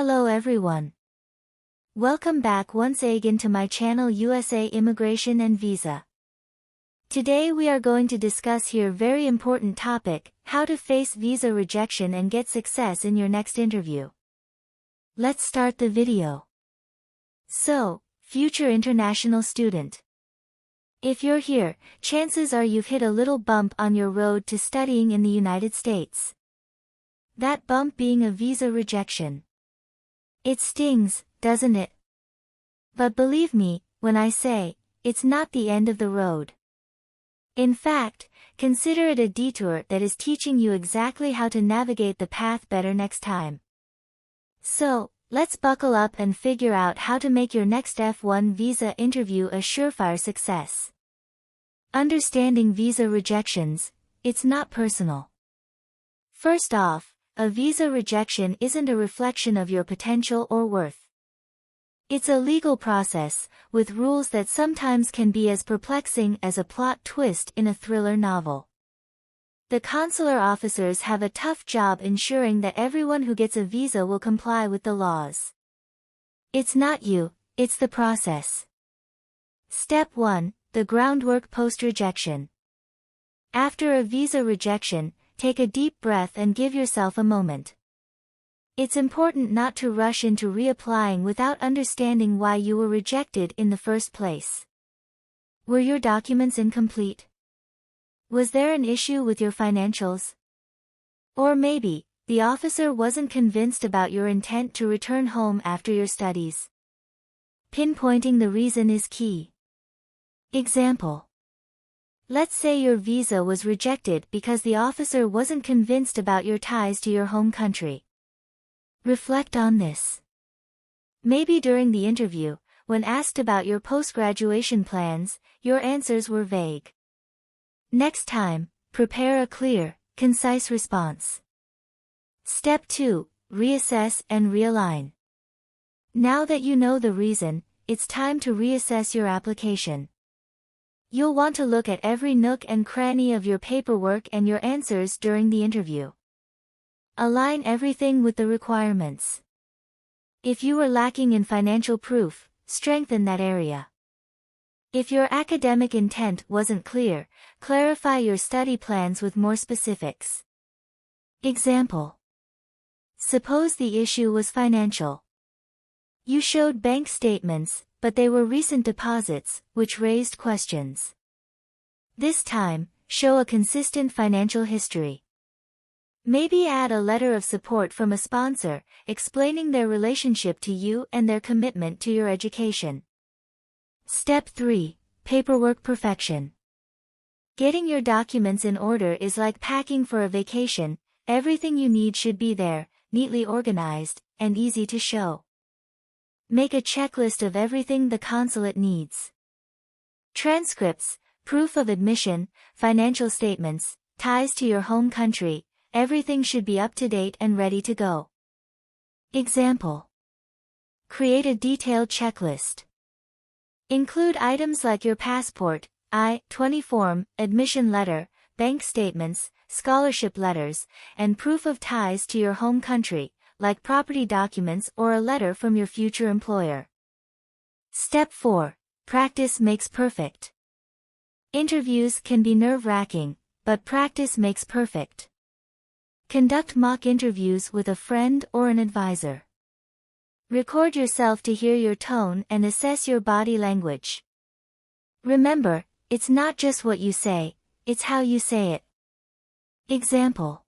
Hello everyone. Welcome back once again to my channel USA Immigration and Visa. Today we are going to discuss here very important topic, how to face visa rejection and get success in your next interview. Let's start the video. So, future international student. If you're here, chances are you've hit a little bump on your road to studying in the United States. That bump being a visa rejection. It stings, doesn't it? But believe me, when I say, it's not the end of the road. In fact, consider it a detour that is teaching you exactly how to navigate the path better next time. So, let's buckle up and figure out how to make your next F1 visa interview a surefire success. Understanding visa rejections, it's not personal. First off, a visa rejection isn't a reflection of your potential or worth. It's a legal process, with rules that sometimes can be as perplexing as a plot twist in a thriller novel. The consular officers have a tough job ensuring that everyone who gets a visa will comply with the laws. It's not you, it's the process. Step 1, the groundwork post-rejection. After a visa rejection, take a deep breath and give yourself a moment. It's important not to rush into reapplying without understanding why you were rejected in the first place. Were your documents incomplete? Was there an issue with your financials? Or maybe, the officer wasn't convinced about your intent to return home after your studies. Pinpointing the reason is key. Example. Let's say your visa was rejected because the officer wasn't convinced about your ties to your home country. Reflect on this. Maybe during the interview, when asked about your post-graduation plans, your answers were vague. Next time, prepare a clear, concise response. Step 2, reassess and realign. Now that you know the reason, it's time to reassess your application. You'll want to look at every nook and cranny of your paperwork and your answers during the interview. Align everything with the requirements. If you were lacking in financial proof, strengthen that area. If your academic intent wasn't clear, clarify your study plans with more specifics. Example. Suppose the issue was financial. You showed bank statements, but they were recent deposits, which raised questions. This time, show a consistent financial history. Maybe add a letter of support from a sponsor, explaining their relationship to you and their commitment to your education. Step 3, paperwork perfection. Getting your documents in order is like packing for a vacation. Everything you need should be there, neatly organized, and easy to show. Make a checklist of everything the consulate needs. Transcripts, proof of admission, financial statements, ties to your home country, everything should be up to date and ready to go. Example. Create a detailed checklist. Include items like your passport, I-20 form, admission letter, bank statements, scholarship letters, and proof of ties to your home country, like property documents or a letter from your future employer. Step 4, practice makes perfect. Interviews can be nerve-wracking, but practice makes perfect. Conduct mock interviews with a friend or an advisor. Record yourself to hear your tone and assess your body language. Remember, it's not just what you say, it's how you say it. Example.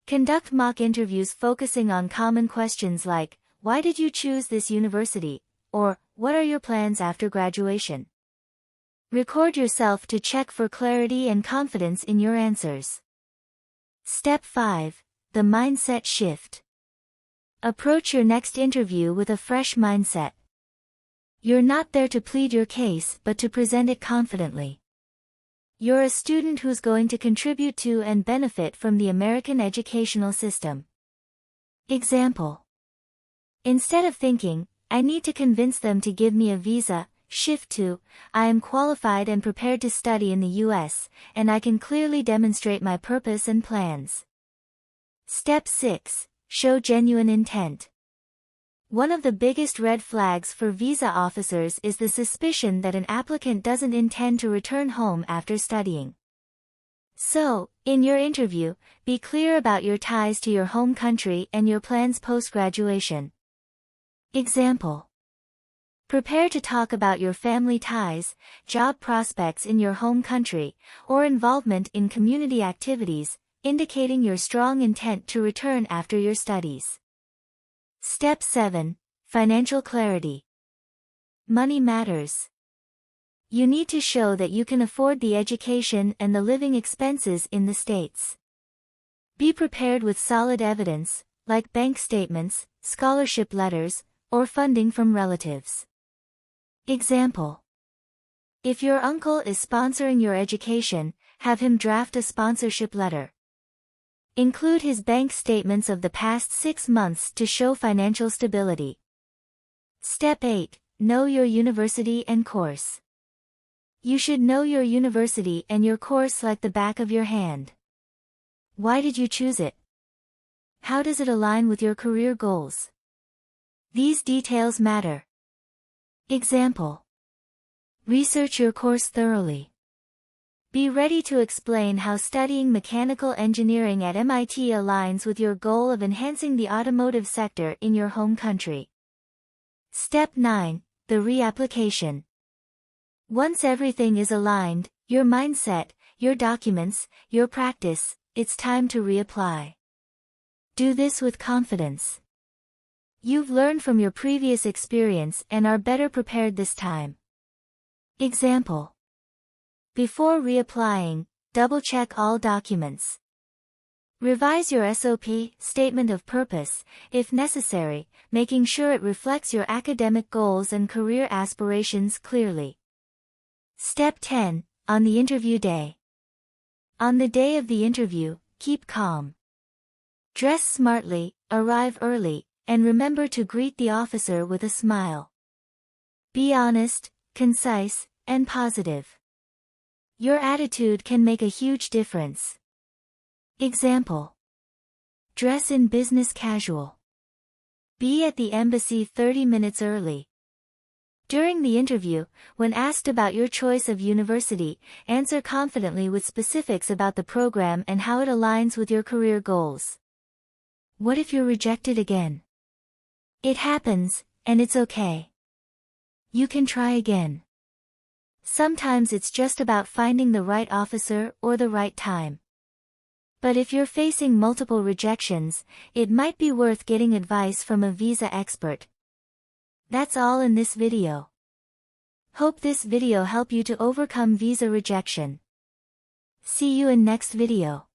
Conduct mock interviews focusing on common questions like, why did you choose this university? Or, what are your plans after graduation? Record yourself to check for clarity and confidence in your answers. Step 5, the mindset shift. Approach your next interview with a fresh mindset. You're not there to plead your case but to present it confidently. You're a student who's going to contribute to and benefit from the American educational system. Example. Instead of thinking, I need to convince them to give me a visa, shift to, I am qualified and prepared to study in the US, and I can clearly demonstrate my purpose and plans. Step 6, show genuine intent. One of the biggest red flags for visa officers is the suspicion that an applicant doesn't intend to return home after studying. So, in your interview, be clear about your ties to your home country and your plans post-graduation. Example. Prepare to talk about your family ties, job prospects in your home country, or involvement in community activities, indicating your strong intent to return after your studies. Step 7. Financial clarity. Money matters. You need to show that you can afford the education and the living expenses in the States. Be prepared with solid evidence, like bank statements, scholarship letters, or funding from relatives. Example. If your uncle is sponsoring your education, have him draft a sponsorship letter. Include his bank statements of the past 6 months to show financial stability. Step 8. Know your university and course. You should know your university and your course like the back of your hand. Why did you choose it? How does it align with your career goals? These details matter. Example. Research your course thoroughly. Be ready to explain how studying mechanical engineering at MIT aligns with your goal of enhancing the automotive sector in your home country. Step 9. The reapplication. Once everything is aligned, your mindset, your documents, your practice, it's time to reapply. Do this with confidence. You've learned from your previous experience and are better prepared this time. Example. Before reapplying, double-check all documents. Revise your SOP, statement of purpose, if necessary, making sure it reflects your academic goals and career aspirations clearly. Step 10. On the interview day. On the day of the interview, keep calm. Dress smartly, arrive early, and remember to greet the officer with a smile. Be honest, concise, and positive. Your attitude can make a huge difference. Example. Dress in business casual. Be at the embassy 30 minutes early. During the interview, when asked about your choice of university, answer confidently with specifics about the program and how it aligns with your career goals. What if you're rejected again? It happens, and it's okay. You can try again. Sometimes it's just about finding the right officer or the right time. But if you're facing multiple rejections, it might be worth getting advice from a visa expert. That's all in this video. Hope this video helped you to overcome visa rejection. See you in next video.